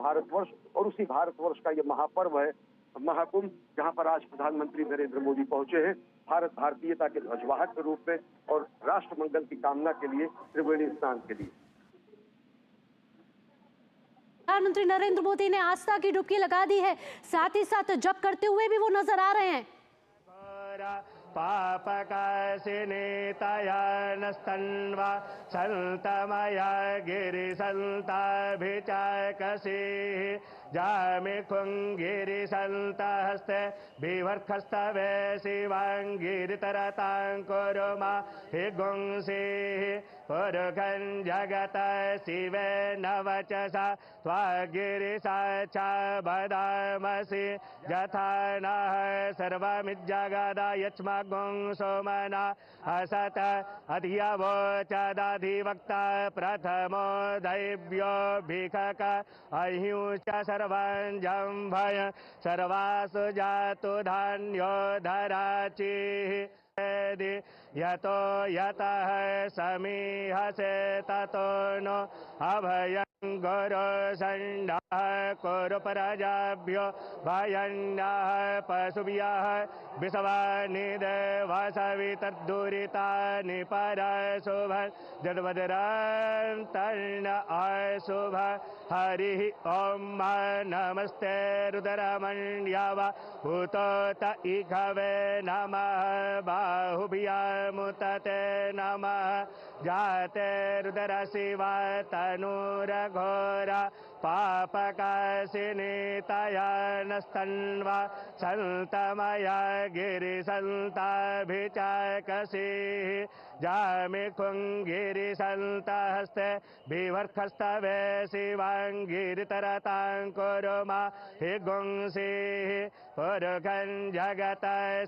भारतवर्ष और उसी भारतवर्ष का ये महापर्व है महाकुंभ, जहां पर आज प्रधानमंत्री नरेंद्र मोदी पहुंचे हैं भारत भारतीयता के ध्वजवाहक के रूप में और राष्ट्र मंगल की कामना के लिए त्रिवेणी स्नान के लिए। प्रधानमंत्री नरेंद्र मोदी ने आस्था की डुबकी लगा दी है, साथ ही साथ जप करते हुए भी वो नजर आ रहे हैं। पापकाशिनीतयानस्तन्वा सन्तमया गिरिसन्ताभिचाकसिः जामिखुङ्गिरिसन्तहस्ते बिभर्खस्तवे शिवाङ्गिरितरताङ्कुरुमा हि गुंसिः पुरुखं जगत शिवे नवचसा त्वागिरिसाचा वदामसि यथा नः सर्वमिज्जगदा यच्मगुं सोमना असत अधियवोचदाधिवक्ता प्रथमो दैव्यो भिखक अहिंच सर्वं जम्भय सर्वासु जातु धान्यो धराचिः यतो यतः समीहसे ततो नो अभयं गुरु संडः कुरु प्रजाभ्यो भयन्नः पशुभ्यः विषवानिदेवसवितद्दुरितानि परशुभं जद्वज्रं तर्ण अशुभ हरिः ॐ नमस्ते रुद्रमण्यव भूतोत इघवे नमः बाहुभ्यामुतते नमः जाते रुद्र शिवा तनूरघोरा पापकाशिनीतयानस्तन्वा सन्तमया गिरिसन्ताभिचाकसिः जामिखुङ्गिरिसन्तहस्ते बिभर्खस्तवे शिवाङ्गिरितरताङ्कुरुमा हि गुंसिः पुरुखं जगत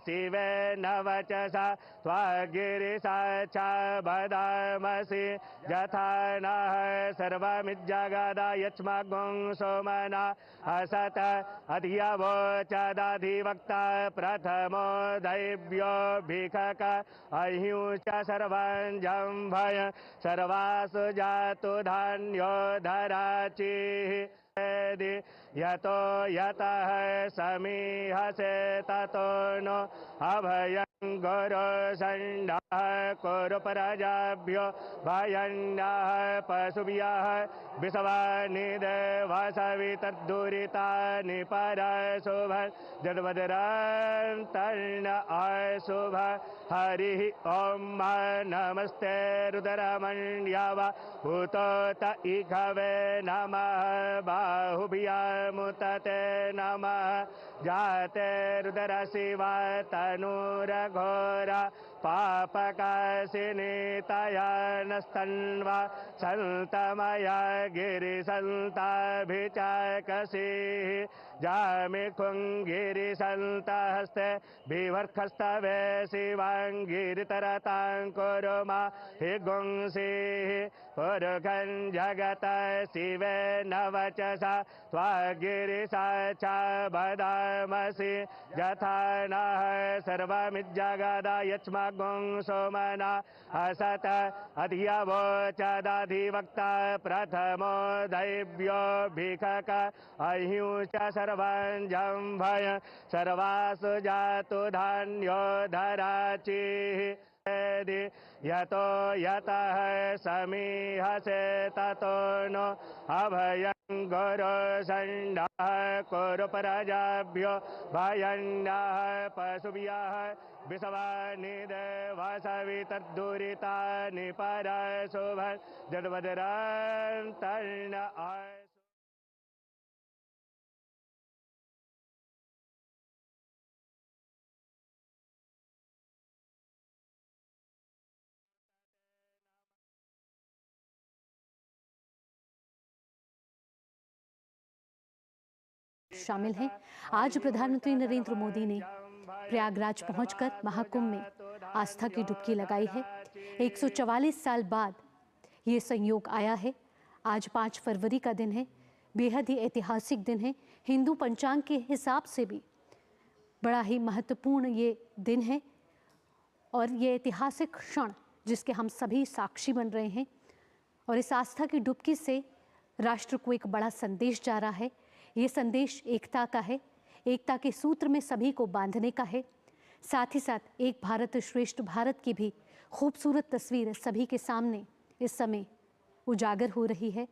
शिवे नवचसा त्वागिरिसाचा वदामसि यथा नः सर्वमिज्जगदा यच्मगुं सोमना असत अधियवोचदाधिवक्ता प्रथमो दैव्यो भिखक अहिंच सर्वं जम्भय सर्वासु जातु धान्यो धराचिः यतो यतः समीहसे ततो नो अभयं गुरु संडः कुरु प्रजाभ्यो भयन्नः पशुभ्यः विषवानिदेवसवितद्दुरितानि परशुभं जद्वज्रं तर्ण अशुभ हरिः ॐ नमस्ते रुद्रमण्यव भूतोत इघवे नमः बाहुभ्यामुतते नमः जाते रुद्र शिवा तनूरघोरा पापकाशिनीतयानस्तन्वा सन्तमया गिरिसन्ताभिचाकसिः जामिखुङ्गिरिसन्तहस्ते बिभर्खस्तवे शिवाङ्गिरितरताङ्कुरुमा हि गुंसिः पुरुखं जगत शिवे नवचसा त्वागिरिसाचा वदामसि यथा नः सर्वमिज्जगदा यच्मगुं सोमना असत अधियवोचदाधिवक्ता प्रथमो दैव्यो भिखक अहिंच सर्वं जम्भय सर्वासु जातु धान्यो धराचिः यतो यतः समीहसे ततो नो अभयं गुरु संडः कुरु प्रजाभ्यो भयन्नः पशुभ्यः विषवानिदेवसवितद्दुरितानि परशुभं जद्वज्रं तर्ण शामिल हैं। आज प्रधानमंत्री नरेंद्र मोदी ने प्रयागराज पहुंचकर महाकुंभ में आस्था की डुबकी लगाई है। 144 साल बाद ये संयोग आया है। आज 5 फरवरी का दिन है, बेहद ही ऐतिहासिक दिन है। हिंदू पंचांग के हिसाब से भी बड़ा ही महत्वपूर्ण ये दिन है और ये ऐतिहासिक क्षण जिसके हम सभी साक्षी बन रहे हैं। और इस आस्था की डुबकी से राष्ट्र को एक बड़ा संदेश जा रहा है। ये संदेश एकता का है, एकता के सूत्र में सभी को बांधने का है। साथ ही साथ एक भारत श्रेष्ठ भारत की भी खूबसूरत तस्वीर सभी के सामने इस समय उजागर हो रही है।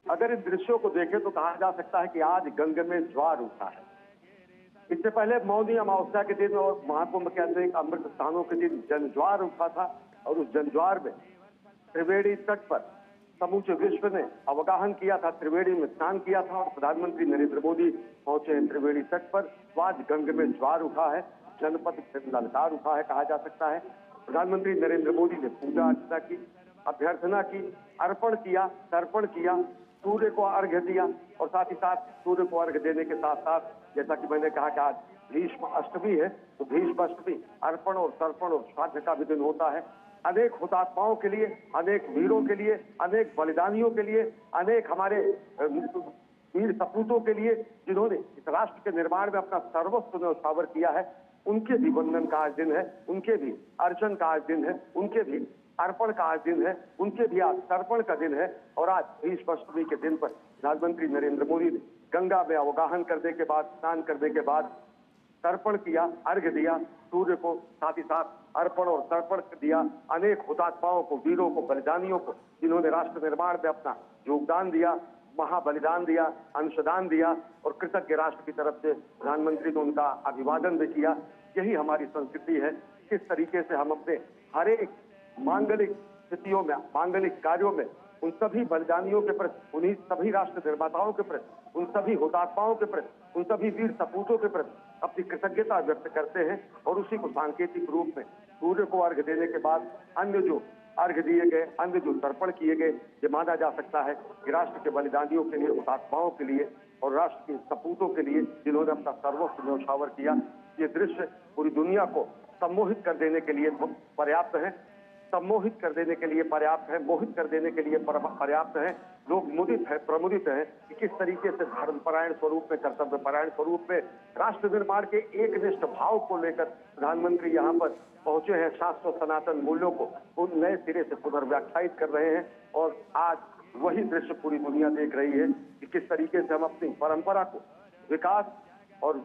अगर इन दृश्यों को देखें तो कहा जा सकता है कि आज गंगा में ज्वार उठा है। इससे पहले मौनी अमावस्या के दिन और महाकुंभ के अनेक अमृत स्थानों के दिन जनज्वार उठा था और उस जनज्वार में त्रिवेणी तट पर समूचे विश्व ने अवगाहन किया था, त्रिवेणी में स्नान किया था और प्रधानमंत्री नरेंद्र मोदी पहुंचे हैं त्रिवेणी तट पर। तो आज गंगा में ज्वार उठा है, जनपद ललकार उठा है कहा जा सकता है। प्रधानमंत्री नरेंद्र मोदी ने पूजा अर्चना की, अभ्यर्थना की, अर्पण किया, तर्पण किया, सूर्य को अर्घ्य दिया और साथ ही साथ सूर्य को अर्घ्य देने के साथ साथ जैसा कि मैंने कहा कि आज भीष्म अष्टमी है, तो भीष्म अष्टमी अर्पण और तर्पण और श्राद्ध का भी दिन होता है। अनेक हुतात्माओं के लिए, अनेक वीरों के लिए, अनेक बलिदानियों के लिए, अनेक हमारे वीर सपूतों के लिए जिन्होंने इस राष्ट्र के निर्माण में अपना सर्वस्व न्यौछावर किया है, उनके भी वंदन का आज दिन है, उनके भी अर्चन का आज दिन है, उनके भी अर्पण का आज दिन है, उनके भी आज तर्पण का दिन है। और आज भीष्म अष्टमी के दिन पर प्रधानमंत्री नरेंद्र मोदी ने गंगा में अवगाहन करने के बाद, स्नान करने के बाद तर्पण किया, अर्घ्य दिया सूर्य को, साथ ही साथ अर्पण और तर्पण दिया अनेक हुतात्माओं को, वीरों को, बलिदानियों को जिन्होंने राष्ट्र निर्माण में अपना योगदान दिया, महाबलिदान दिया, अंशदान दिया और कृतज्ञ राष्ट्र की तरफ से प्रधानमंत्री ने उनका अभिवादन भी किया। यही हमारी संस्कृति है। किस तरीके से हम अपने हर एक मांगलिक स्थितियों में, मांगलिक कार्यों में उन सभी बलिदानियों के प्रति, उन्हीं सभी राष्ट्र निर्माताओं के प्रति, उन सभी हुतात्माओं के प्रति, उन सभी वीर सपूतों के प्रति अपनी कृतज्ञता व्यक्त करते हैं। और उसी को सांकेतिक रूप में सूर्य को अर्घ्य देने के बाद अन्य जो अर्घ्य दिए गए, अन्य जो तर्पण किए गए, ये माना जा सकता है कि राष्ट्र के बलिदानियों के लिए, हुतात्माओं के लिए और राष्ट्र के सपूतों के लिए जिन्होंने अपना सर्वस्व न्यौछावर किया। ये दृश्य पूरी दुनिया को सम्मोहित कर देने के लिए पर्याप्त है, सम्मोहित कर देने के लिए पर्याप्त है, मोहित कर देने के लिए पर्याप्त है। लोग मुदित है, प्रमुदित है कि किस तरीके से धर्मपरायण स्वरूप में, कर्तव्यपरायण स्वरूप में राष्ट्र निर्माण के एकनिष्ठ भाव को लेकर प्रधानमंत्री यहाँ पर पहुंचे हैं। शाश्वत सनातन मूल्यों को उन नए सिरे से पुनर्व्याख्यायित कर रहे हैं और आज वही दृश्य पूरी दुनिया देख रही है कि किस तरीके से हम अपनी परंपरा को, विकास और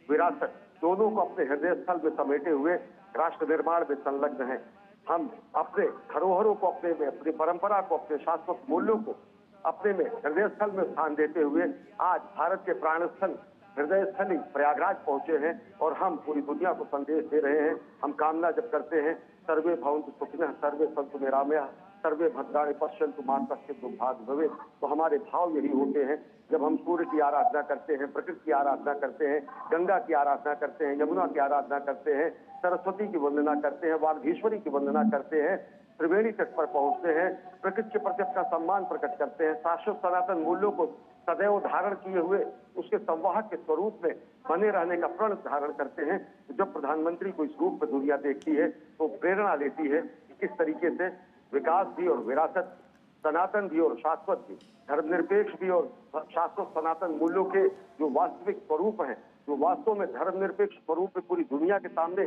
विरासत दोनों को अपने हृदय स्थल में समेटे हुए राष्ट्र निर्माण में संलग्न हैं। हम अपने धरोहरों को, अपनी परंपरा को, अपने शाश्वत मूल्यों को अपने में हृदय स्थल में स्थान देते हुए आज भारत के प्राण स्थल, हृदय स्थली प्रयागराज पहुंचे हैं और हम पूरी दुनिया को संदेश दे रहे हैं। हम कामना जब करते हैं सर्वे भवन्तु सुखिनः, सर्वे सन्तु निरामयाः, सर्वे भद्राणि पश्यन्तु मा कश्चित् दुर्भाग्यं भवेत्। तो हमारे भाव यही होते हैं जब हम सूर्य की आराधना करते हैं, प्रकृति की आराधना करते हैं, गंगा की आराधना करते हैं, यमुना की आराधना करते हैं, सरस्वती की वंदना करते हैं, वागीश्वरी की वंदना करते हैं, त्रिवेणी तट पर पहुंचते हैं, प्रकृति के प्रति अपना सम्मान प्रकट करते हैं, शाश्वत सनातन मूल्यों को सदैव धारण किए हुए उसके संवाहक के स्वरूप में बने रहने का प्रण धारण करते हैं। तो जब प्रधानमंत्री को इस रूप में दुनिया देखती है तो प्रेरणा लेती है कि किस तरीके से विकास भी और विरासत, सनातन भी और शाश्वत भी, धर्मनिरपेक्ष भी और शाश्वत सनातन मूल्यों के जो वास्तविक स्वरूप हैं, जो वास्तव में धर्मनिरपेक्ष स्वरूप में पूरी दुनिया के सामने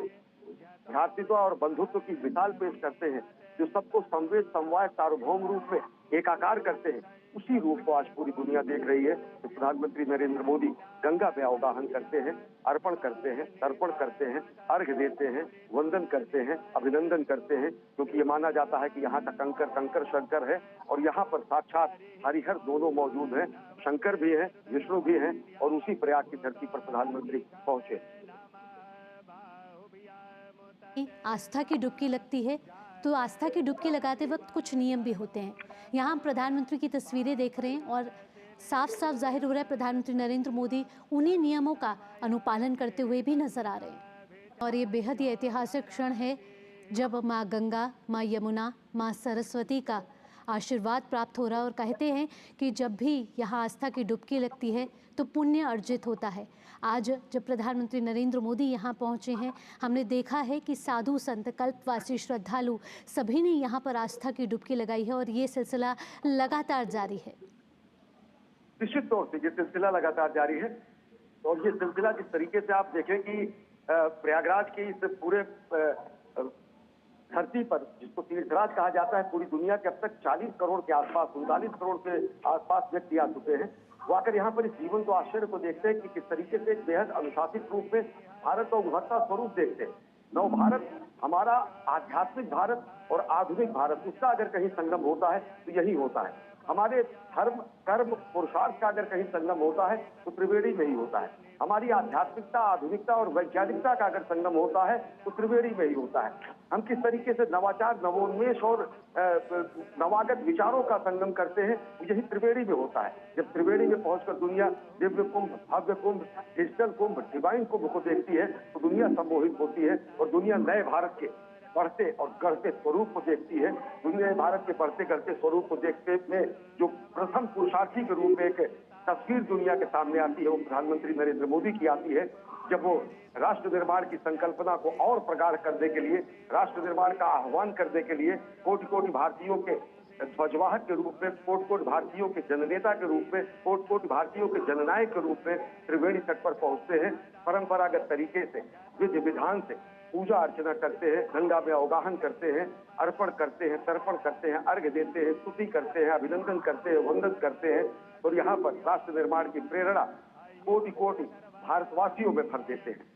भ्रातृत्व और बंधुत्व की मिसाल पेश करते हैं, जो सबको संवेद, समवाय, सार्वभौम रूप में एकाकार करते हैं, उसी रूप को आज पूरी दुनिया देख रही है। तो प्रधानमंत्री नरेंद्र मोदी गंगा में अवगाहन करते हैं, अर्पण करते हैं, तर्पण करते हैं, अर्घ्य देते हैं, वंदन करते हैं, अभिनंदन करते हैं, क्योंकि ये माना जाता है कि यहाँ का कंकर कंकर शंकर है और यहाँ पर साक्षात हरिहर दोनों मौजूद हैं, शंकर भी हैं, विष्णु भी हैं और उसी प्रयाग की धरती पर प्रधानमंत्री पहुंचे। आस्था की डुबकी लगती है तो आस्था की डुबकी लगाते वक्त कुछ नियम भी होते हैं। यहाँ हम प्रधानमंत्री की तस्वीरें देख रहे हैं और साफ साफ जाहिर हो रहा है प्रधानमंत्री नरेंद्र मोदी उन्हीं नियमों का अनुपालन करते हुए भी नजर आ रहे हैं। और ये बेहद ही ऐतिहासिक क्षण है जब माँ गंगा, माँ यमुना, माँ सरस्वती का आशीर्वाद प्राप्त हो रहा है और कहते हैं कि जब भी यहाँ आस्था की डुबकी लगती है तो पुण्य अर्जित होता है। आज जब प्रधानमंत्री नरेंद्र मोदी यहाँ पहुँचे हैं, हमने देखा है कि साधु संत, कल्पवासी, श्रद्धालु सभी ने यहाँ पर आस्था की डुबकी लगाई है और ये सिलसिला लगातार जारी है। निश्चित तौर से ये सिलसिला लगातार जारी है और ये सिलसिला जिस तरीके से आप देखें कि प्रयागराज के इस पूरे धरती पर, जिसको तीर्थराज कहा जाता है, पूरी दुनिया के अब तक 40 करोड़ के आसपास, 39 करोड़ के आसपास व्यक्ति आ चुके हैं। वो आकर यहाँ पर इस जीवन को, आश्चर्य को देखते हैं कि किस तरीके से एक बेहद अनुशासित रूप में भारत का उभरता स्वरूप देखते हैं। नव भारत, हमारा आध्यात्मिक भारत और आधुनिक भारत, उसका अगर कहीं संगम होता है तो यही होता है। हमारे धर्म, कर्म, पुरुषार्थ का अगर कहीं संगम होता है तो त्रिवेणी में ही होता है। हमारी आध्यात्मिकता, आधुनिकता और वैज्ञानिकता का अगर संगम होता है तो त्रिवेणी में ही होता है। हम किस तरीके से नवाचार, नवोन्मेष और नवागत विचारों का संगम करते हैं, यही त्रिवेणी में होता है। जब त्रिवेणी में पहुंचकर दुनिया दिव्य कुंभ, भव्य कुंभ, डिजिटल कुंभ, डिवाइन कुंभ को देखती है तो दुनिया सम्मोहित होती है और दुनिया नए भारत के बढ़ते और गढ़ते स्वरूप को देखती है। दुनिया भारत के बढ़ते गढ़ते स्वरूप को देखते में जो प्रथम पुरुषार्थी के रूप में एक तस्वीर दुनिया के सामने आती है, वो प्रधानमंत्री नरेंद्र मोदी की आती है, जब वो राष्ट्र निर्माण की संकल्पना को और प्रगाढ़ करने के लिए, राष्ट्र निर्माण का आह्वान करने के लिए कोटि कोटि भारतीयों के ध्वजवाहक के रूप में, कोटि कोटि भारतीयों के जननेता के रूप में, कोटि कोटि भारतीयों के जननायक के रूप में त्रिवेणी तट पर पहुंचते हैं। परंपरागत तरीके से, विधि विधान से पूजा अर्चना करते हैं, गंगा में अवगाहन करते हैं, अर्पण करते हैं, तर्पण करते हैं, अर्घ्य देते हैं, स्तुति करते हैं, अभिनंदन करते हैं, वंदन करते हैं और यहाँ पर राष्ट्र निर्माण की प्रेरणा कोटि कोटि भारतवासियों में भर देते हैं।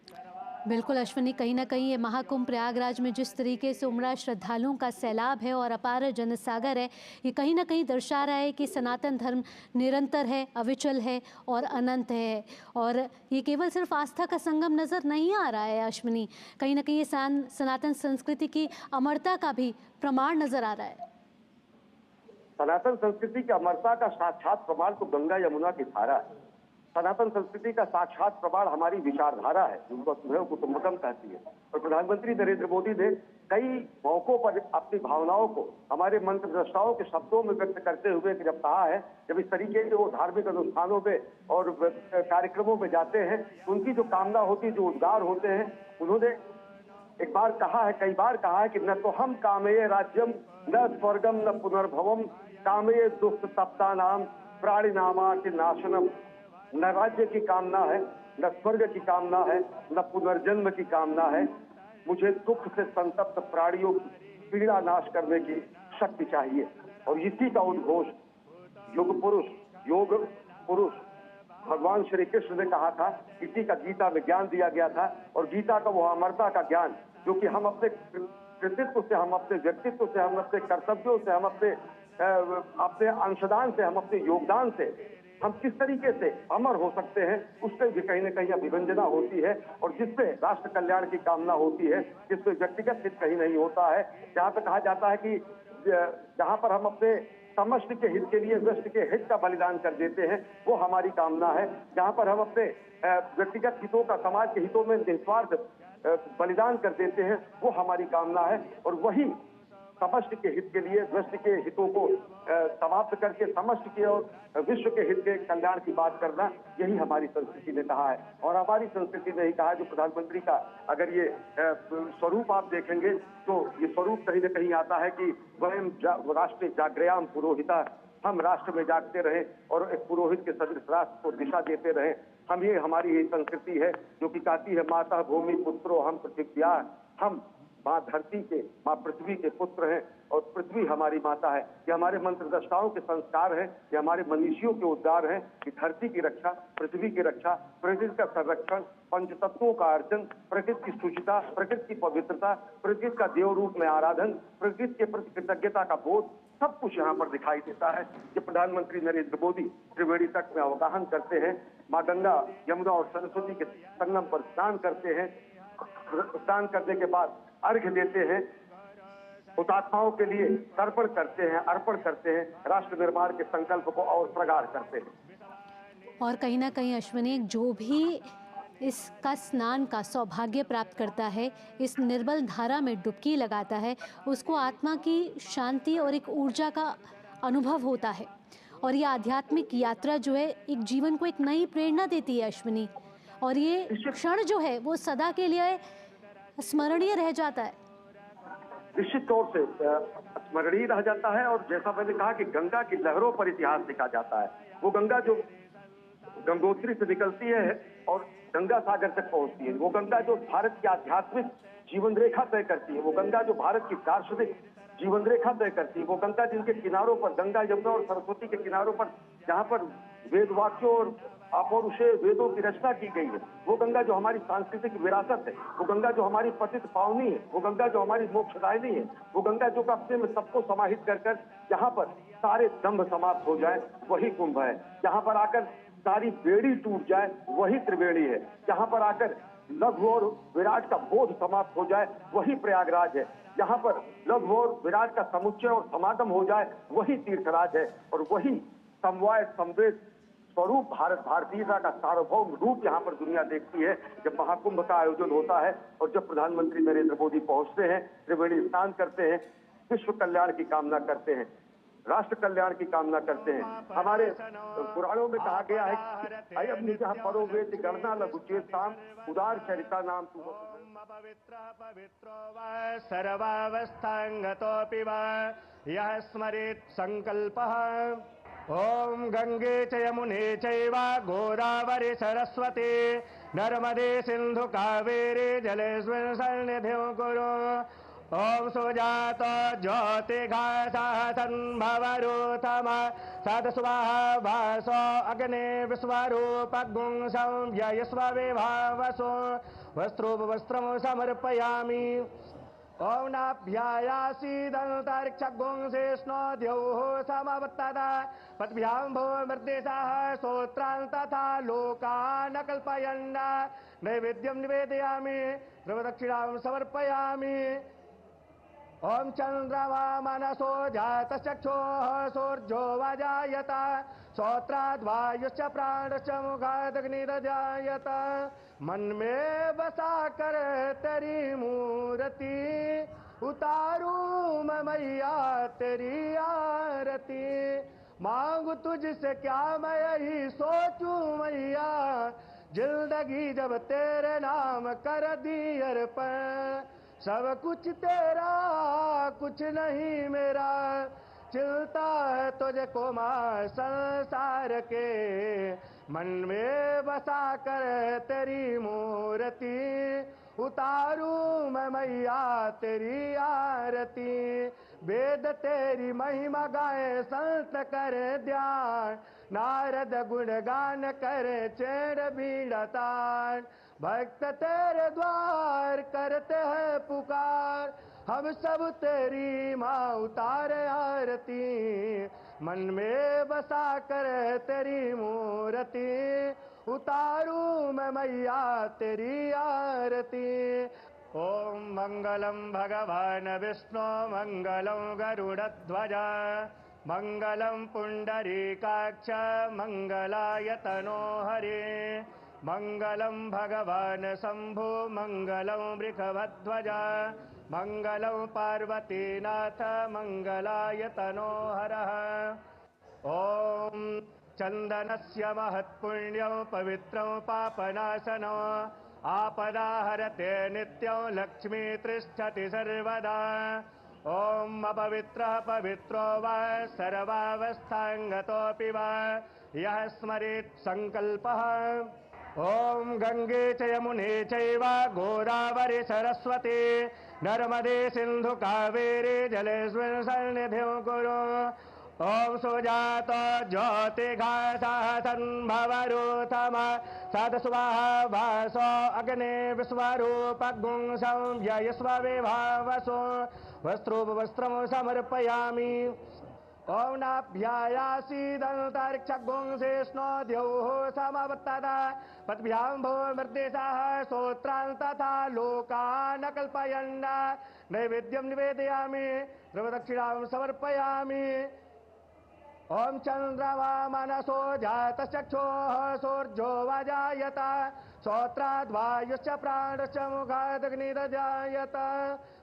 बिल्कुल अश्विनी, कहीं ना कहीं ये महाकुंभ प्रयागराज में जिस तरीके से उमड़ा श्रद्धालुओं का सैलाब है और अपार जनसागर है, ये कहीं ना कहीं दर्शा रहा है कि सनातन धर्म निरंतर है, अविचल है और अनंत है। और ये केवल सिर्फ आस्था का संगम नज़र नहीं आ रहा है अश्विनी, कहीं ना कहीं ये सनातन संस्कृति की अमरता का भी प्रमाण नज़र आ रहा है। सनातन संस्कृति की अमरता का साक्षात प्रमाण तो गंगा यमुना की धारा है। सनातन संस्कृति का साक्षात प्रमाण हमारी विचारधारा है, जिनको सुधैव कुटुंबकम कहती है। और प्रधानमंत्री नरेंद्र मोदी ने कई मौकों पर अपनी भावनाओं को हमारे मंत्रद्रष्टाओं के शब्दों में व्यक्त करते हुए जब कहा है, जब इस तरीके के वो धार्मिक अनुष्ठानों में और कार्यक्रमों में जाते हैं, उनकी जो कामना होती है, जो उद्गार होते हैं, उन्होंने एक बार कहा है, कई बार कहा है कि न तो हम कामये राज्यम न स्वर्गम न पुनर्भवम कामये दुष्ट तप्ता नाम प्राणी नामा के नाशनम। न राज्य की कामना है, न स्वर्ग की कामना है, न पुनर्जन्म की कामना है। मुझे दुख से संतप्त प्राणियों की पीड़ा नाश करने की शक्ति चाहिए। और इसी का उद्घोष योग पुरुष भगवान श्री कृष्ण ने कहा था, इसी का गीता में ज्ञान दिया गया था। और गीता का वो अमरता का ज्ञान जो कि हम अपने कृतित्व से, हम अपने व्यक्तित्व से, हम अपने कर्तव्यों से, हम अपने अंशदान से, हम अपने योगदान से हम किस तरीके से अमर हो सकते हैं, उससे भी कहीं न कहीं अभिव्यंजना होती है। और जिससे राष्ट्र कल्याण की कामना होती है, जिससे व्यक्तिगत हित कहीं नहीं होता है। जहाँ पे कहा जाता है कि जहाँ पर हम अपने समष्टि के हित के लिए व्यष्टि के हित का बलिदान कर देते हैं, वो हमारी कामना है। जहाँ पर हम अपने व्यक्तिगत हितों का समाज के हितों में निस्वार्थ बलिदान कर देते हैं, वो हमारी कामना है। और वही समष्टि के हित के लिए व्यष्टि के हितों को समाप्त करके समष्टि के और विश्व के हित के कल्याण की बात करना, यही हमारी संस्कृति ने कहा है। और हमारी संस्कृति ने ही कहा, जो प्रधानमंत्री का अगर ये स्वरूप आप देखेंगे तो ये स्वरूप कहीं न कहीं आता है कि वयम राष्ट्र जागृयाम पुरोहिता, हम राष्ट्र में जागते रहें और एक पुरोहित के सदृश राष्ट्र को दिशा देते रहें। हम ये, हमारी ये संस्कृति है जो कि कहती है, माता भूमि पुत्रो हम पृथिव्या, हम माँ धरती के, माँ पृथ्वी के पुत्र हैं और पृथ्वी हमारी माता है। ये हमारे मंत्रद्रष्टाओं के संस्कार हैं, ये हमारे मनीषियों के उद्गार हैं कि धरती की रक्षा, पृथ्वी की रक्षा, प्रकृति का संरक्षण, पंचतत्वों का अर्जन, प्रकृति की शुचिता, प्रकृति की पवित्रता, प्रकृति का देव रूप में आराधन, प्रकृति के प्रति कृतज्ञता का बोध, सब कुछ यहाँ पर दिखाई देता है। कि प्रधानमंत्री नरेंद्र मोदी त्रिवेणी तट में अवगाहन करते हैं, माँ गंगा, यमुना और सरस्वती के संगम पर स्नान करते हैं। स्नान करने के बाद अर्घ्य देते हैं, हुतात्माओं के लिए तर्पण करते हैं, अर्पण करते हैं, राष्ट्र निर्माण के संकल्प को और प्रगाढ़ करते हैं। और कहीं ना कहीं अश्विनी, जो भी इसका स्नान का सौभाग्य प्राप्त करता है, इस निर्मल धारा में डुबकी लगाता है, उसको आत्मा की शांति और एक ऊर्जा का अनुभव होता है। और ये आध्यात्मिक यात्रा जो है, एक जीवन को एक नई प्रेरणा देती है अश्विनी। और ये क्षण जो है वो सदा के लिए स्मरणीय रह जाता है। निश्चित तौर से स्मरणीय रह जाता है। और जैसा मैंने कहा कि गंगा की लहरों पर इतिहास लिखा जाता है। वो गंगा जो गंगोत्री से निकलती है और गंगा सागर तक पहुंचती है। वो गंगा जो भारत की आध्यात्मिक जीवन रेखा तय करती है, वो गंगा जो भारत की दार्शनिक जीवन रेखा तय करती है, वो गंगा जिनके किनारों पर, गंगा यमुना और सरस्वती के किनारों पर जहां पर वेद वाक्यों और अपौरुषेय वेदों की रचना की गई है, वो गंगा जो हमारी सांस्कृतिक विरासत है, वो गंगा जो हमारी पतित पावनी है, वो गंगा जो हमारी मोक्षदायिनी है, वो गंगा जो अपने में सबको समाहित कर कर जहां पर सारे दंभ समाप्त हो जाए वही कुंभ है। जहां पर आकर सारी बेड़ी टूट जाए वही त्रिवेणी है। जहां पर आकर लघु और विराट का बोध समाप्त हो जाए वही प्रयागराज है। जहां पर लघु और विराट का समुच्चय और समागम हो जाए वही तीर्थराज है। और वही समवाय संवेद स्वरूप भारत भारतीयता का सार्वभौम रूप यहाँ पर दुनिया देखती है जब महाकुंभ का आयोजन होता है और जब प्रधानमंत्री नरेंद्र मोदी पहुंचते हैं, त्रिवेणी स्नान करते हैं, विश्व कल्याण की कामना करते हैं, राष्ट्र कल्याण की कामना करते हैं। हमारे पुराणों में कहा गया है कि अयम निजः परो वेति गणना लघुचेताम उदार चरिता नाम तू पवित्रो वा सर्वावस्थांगतोऽपि वा यः स्मरेत् संकल्पः। ओम गंगे च यमुने चैव गोदावरी सरस्वती नर्मदे सिंधु कावेरी जलेस्मिन् सन्निधिं कुरु। ओम सुजात ज्योतिघासः सन्भवरूथम सदस्वाहा भासो अग्ने विश्वरूपगुं संव्ययस्व विभावसो वस्त्रोपवस्त्रं समर्पयामि। ओम नाभ्यायासीदन्तरिक्षगुंसेष्णो द्यौः समवत्तदा पद्भ्यां भूमर्देशाः श्रोत्रान् तथा लोकान् कल्पयन् नैवेद्यं निवेदयामि ध्रुवदक्षिणां समर्पयामि। ओम चंद्रमा मनसो जातचक्षुः सूर्यो वजायत श्रोत्राद्वायुश्च प्राणश्च मुखादग्निर्जायत। मन में बसा कर तेरी मूर्ति उतारूं मैं मैया तेरी आरती। मांगू तुझसे क्या मैं यही सोचूं मैया जिंदगी जब तेरे नाम कर दी अर्पण। सब कुछ तेरा कुछ नहीं मेरा चिलता है तुझको मां संसार के। मन में बसा कर तेरी मूर्ति उतारूं मैं मैया तेरी आरती। वेद तेरी महिमा गाए संत करे ध्यान नारद गुणगान करे चेड़ बीड़तान। भक्त तेरे द्वार करते हैं पुकार हम सब तेरी माँ उतारे आरती। मन में बसा कर तेरी मूर्ति उतारूं मैं मैया तेरी आरती। ओम मंगलम भगवान विष्णु मंगलम गरुड़ध्वज मंगलम पुंडरीकाक्ष मंगलाय तनो हरे। मंगलम भगवान शंभु मंगलम वृषभध्वज मंगलम पार्वतीनाथ मंगलाय तनो हरः। ओम चंदनस्य महत्पुण्यं पवित्रं पापनाशनं आपदाहरते नित्यं लक्ष्मी तिष्ठति सर्वदा। ओम अपवित्रः पवित्रो वा सर्वावस्थांगतोऽपि वा यः स्मरेत् संकल्पः। ओम गंगे च यमुने चैव गोदावरी सरस्वती नर्मदे सिंधु कावेरी जलेस्मिन् सन्निधिं कुरु। ओम सुजात ज्योतिघासः सन्भवरूथम सदस्वाहा भासो अग्ने विश्वरूपगुं संव्ययस्व विभावसो वस्त्रोपवस्त्रं समर्पयामि। ओम नाभ्यायासीदन्तरिक्षगुंसेष्णो द्यौः समवत्तदा पद्भ्यां भूमर्देशाः श्रोत्रान् तथा लोकान् कल्पयन् नैवेद्यं निवेदयामि ध्रुवदक्षिणां समर्पयामि। ओम चंद्रमा मनसो जातचक्षुः सूर्यो वजायत श्रोत्राद्वायुश्च प्राणश्च मुखादग्निर्जायत।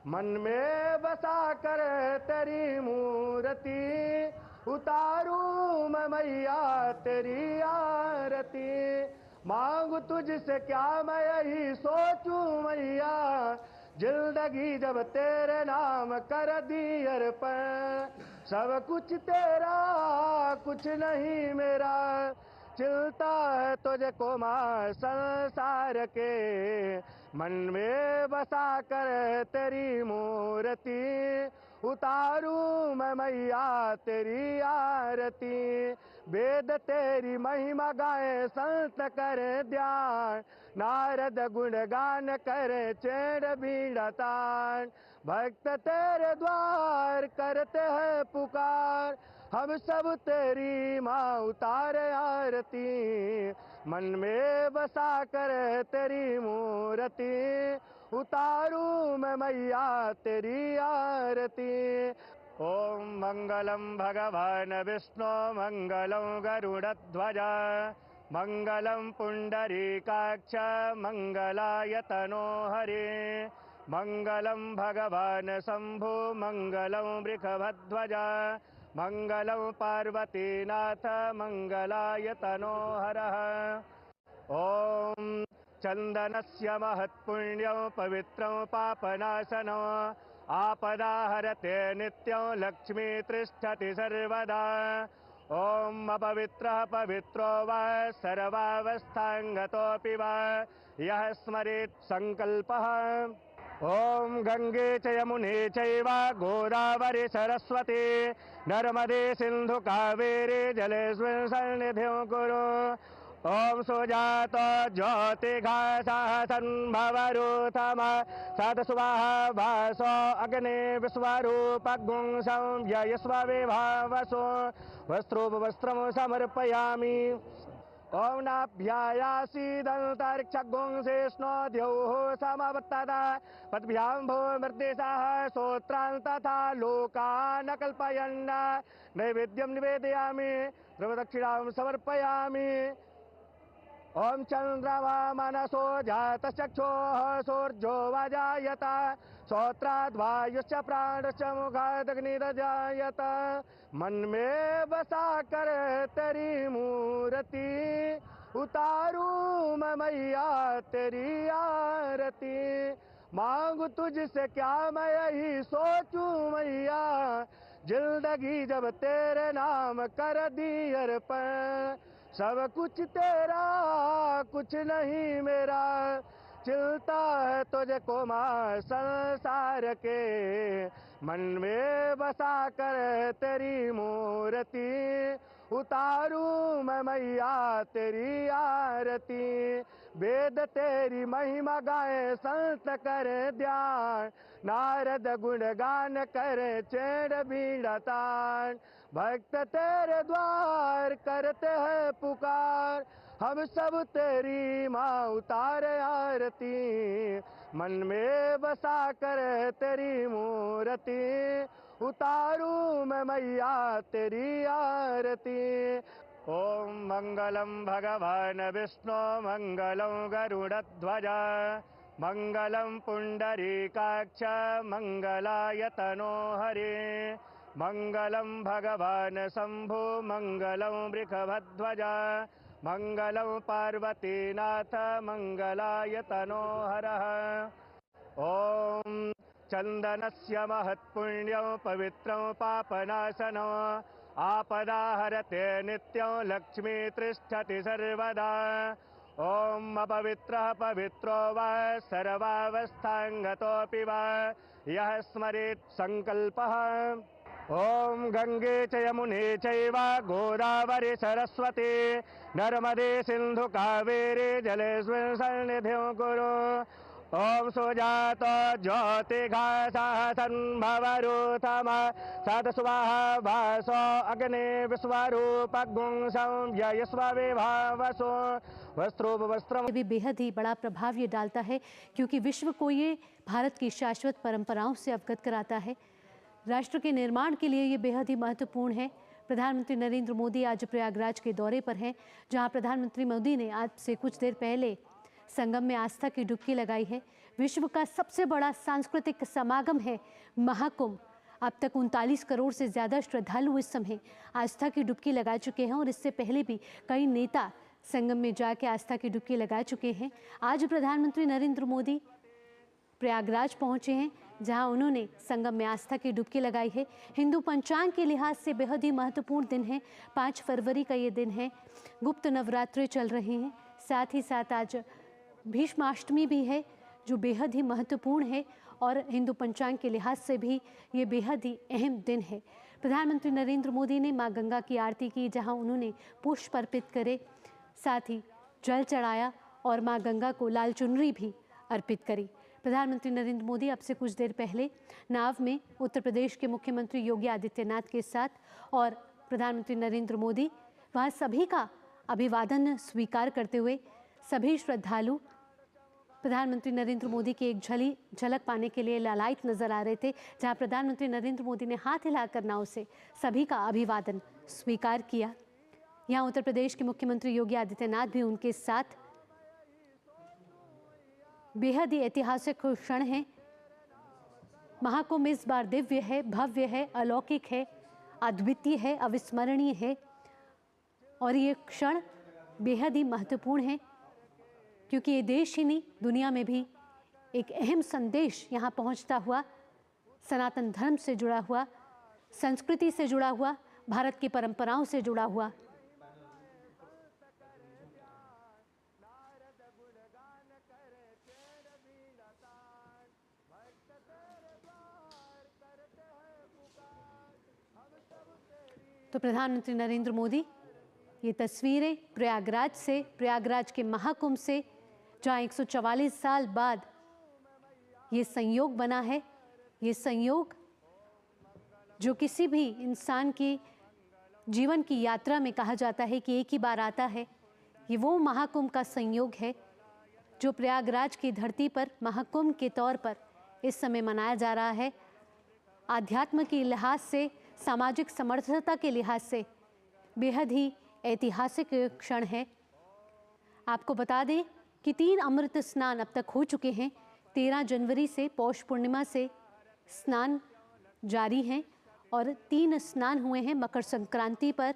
मन में बसा कर तेरी मूर्ति उतारूं मैं मैया तेरी आरती। मांगू तुझसे क्या मैं यही सोचूं मैया जिंदगी जब तेरे नाम कर दी अर्पण। सब कुछ तेरा कुछ नहीं मेरा चिलता है तुझको माँ संसार के, मन में बसा कर तेरी मूर्ति, उतारूं मैं मैया तेरी आरती। वेद तेरी महिमा गाए संत करे ध्यान, नारद गुणगान करे चेड़ बीड़ा तान। भक्त तेरे द्वार करते हैं पुकार, हम सब तेरी माँ उतारे आरती। मन में बसा कर तेरी मूर्ति, उतारूं मैं मैया तेरी आरती। ओम मंगलम भगवान विष्णु मंगलम गरुड़ध्वज, मंगलम पुंडरीकाक्ष मंगलाय तनो हरे, मंगलम भगवान शंभु मंगलम वृषभध्वज, मंगलम पार्वतीनाथ मंगलाय तनो हरः। ओम चंदनस्य महत्पुण्यं पवित्रं पापनाशनं, आपदाहरते नित्यं लक्ष्मी तिष्ठति सर्वदा। ओम अपवित्रः पवित्रो वा सर्वावस्थांगतोऽपि वा यः स्मरेत् संकल्पः। ओम गंगे च यमुने चैव गोदावरी सरस्वती नर्मदे सिंधु कावेरी जलेस्मिन् सन्निधिं कुरु। ओम सुजात ज्योतिघासः सन्भवरूथम सतस्वाहा भासो अग्ने विश्वरूपगुं संव्ययस्व विभावसो, वस्त्रोपवस्त्रं समर्पयामि। ओम नाभ्यायासीदन्तरिक्षगुं शेष्णो द्यौः समवर्तता, पद्भ्यां भूमिर्देशः श्रोत्रान् तथा लोकान् कल्पयन्, नैवेद्यं निवेदयामि द्रवदक्षिणां समर्पयामि। ओम चंद्रमा मनसो जातचक्षुः सूर्यो वाजायत, श्रोत्राद्वायुश्च प्राणश्च मुखादग्निर्जायत। मन में बसा कर तेरी मूर्ति, उतारूं मैं मैया तेरी आरती। मांगू तुझसे क्या मैं यही सोचूं मैया, जिंदगी जब तेरे नाम कर दी अर्पण। सब कुछ तेरा कुछ नहीं मेरा, चिलता है तुझको माँ संसार के, मन में बसा कर तेरी मूर्ति, उतारूं मैं मैया तेरी आरती। वेद तेरी महिमा गाए संत करे ध्यान, नारद गुणगान करे चेड़ बीड़ा तान। भक्त तेरे द्वार करते हैं पुकार, हम सब तेरी माँ उतारे आरती। मन में बसा कर तेरी मूर्ति, उतारूं मैं मैया तेरी आरती। ओम मंगलम भगवान विष्णु मंगलम गरुड़ध्वज, मंगलम पुंडरीकाक्ष मंगलाय तनो हरे, मंगलम भगवान शंभु मंगलम वृषभध्वज, मंगलम पार्वतीनाथ मंगलाय तनो हरः। ओम चंदनस्य महत्पुण्यं पवित्रं पापनाशनं, आपदाहरते नित्यं लक्ष्मी तिष्ठति सर्वदा। ओम अपवित्रः पवित्रो वा सर्वावस्थांगतोऽपि वा यः स्मरेत् संकल्पः। ओम गंगे च यमुने चैव गोदावरी सरस्वती नर्मदे सिंधु कावेरी जलेस्मिन् सन्निधिं कुरु। ओम सुजात ज्योतिघासः सन्भवरूथम सतस्वाहा भासो अग्ने विश्वरूपगुं संव्ययस्व विभावसो, वस्त्रोपवस्त्रं। भी बेहद ही बड़ा प्रभाव ये डालता है, क्योंकि विश्व को ये भारत की शाश्वत परंपराओं से अवगत कराता है। राष्ट्र के निर्माण के लिए ये बेहद ही महत्वपूर्ण है। प्रधानमंत्री नरेंद्र मोदी आज प्रयागराज के दौरे पर हैं, जहां प्रधानमंत्री मोदी ने आज से कुछ देर पहले संगम में आस्था की डुबकी लगाई है। विश्व का सबसे बड़ा सांस्कृतिक समागम है महाकुंभ। अब तक 39 करोड़ से ज़्यादा श्रद्धालु इस समय आस्था की डुबकी लगा चुके हैं, और इससे पहले भी कई नेता संगम में जाकर आस्था की डुबकी लगा चुके हैं। आज प्रधानमंत्री नरेंद्र मोदी प्रयागराज पहुंचे हैं, जहां उन्होंने संगम में आस्था की डुबकी लगाई है। हिंदू पंचांग के लिहाज से बेहद ही महत्वपूर्ण दिन है। 5 फरवरी का ये दिन है। गुप्त नवरात्रे चल रहे हैं। साथ ही साथ आज भीष्माष्टमी भी है, जो बेहद ही महत्वपूर्ण है और हिंदू पंचांग के लिहाज से भी ये बेहद ही अहम दिन है। प्रधानमंत्री नरेंद्र मोदी ने मां गंगा की आरती की, जहां उन्होंने पुष्प अर्पित करे, साथ ही जल चढ़ाया और मां गंगा को लाल चुनरी भी अर्पित करी। प्रधानमंत्री नरेंद्र मोदी अब से कुछ देर पहले नाव में उत्तर प्रदेश के मुख्यमंत्री योगी आदित्यनाथ के साथ और प्रधानमंत्री नरेंद्र मोदी वहाँ सभी का अभिवादन स्वीकार करते हुए सभी श्रद्धालु प्रधानमंत्री नरेंद्र मोदी की एक झलक पाने के लिए लालायित नजर आ रहे थे, जहां प्रधानमंत्री नरेंद्र मोदी ने हाथ हिलाकर नाव से सभी का अभिवादन स्वीकार किया। यहाँ उत्तर प्रदेश के मुख्यमंत्री योगी आदित्यनाथ भी उनके साथ। बेहद ही ऐतिहासिक क्षण है। महाकुंभ इस बार दिव्य है, भव्य है, अलौकिक है, अद्वितीय है, अविस्मरणीय है और ये क्षण बेहद ही महत्वपूर्ण है, क्योंकि ये देश ही नहीं दुनिया में भी एक अहम संदेश यहाँ पहुँचता हुआ, सनातन धर्म से जुड़ा हुआ, संस्कृति से जुड़ा हुआ, भारत की परंपराओं से जुड़ा हुआ। तो प्रधानमंत्री नरेंद्र मोदी ये तस्वीरें प्रयागराज से, प्रयागराज के महाकुंभ से, जहाँ 144 साल बाद ये संयोग बना है। ये संयोग जो किसी भी इंसान की जीवन की यात्रा में कहा जाता है कि एक ही बार आता है, ये वो महाकुंभ का संयोग है जो प्रयागराज की धरती पर महाकुंभ के तौर पर इस समय मनाया जा रहा है। आध्यात्म के लिहाज से, सामाजिक समर्थता के लिहाज से बेहद ही ऐतिहासिक क्षण है। आपको बता दें कि 3 अमृत स्नान अब तक हो चुके हैं। 13 जनवरी से पौष पूर्णिमा से स्नान जारी हैं और 3 स्नान हुए हैं। मकर संक्रांति पर,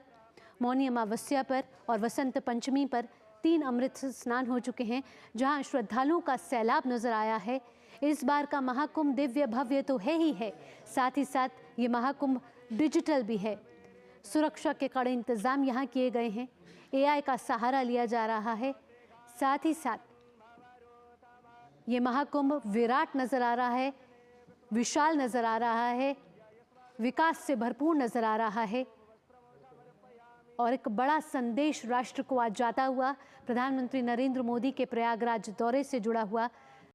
मौनी अमावस्या पर और वसंत पंचमी पर 3 अमृत स्नान हो चुके हैं, जहां श्रद्धालुओं का सैलाब नजर आया है। इस बार का महाकुंभ दिव्य भव्य तो है ही है, साथ ही साथ ये महाकुंभ डिजिटल भी है। सुरक्षा के कड़े इंतजाम यहाँ किए गए हैं। AI का सहारा लिया जा रहा है। साथ ही साथ ये महाकुंभ विराट नजर आ रहा है, विशाल नजर आ रहा है, विकास से भरपूर नजर आ रहा है और एक बड़ा संदेश राष्ट्र को आज जाता हुआ प्रधानमंत्री नरेंद्र मोदी के प्रयागराज दौरे से जुड़ा हुआ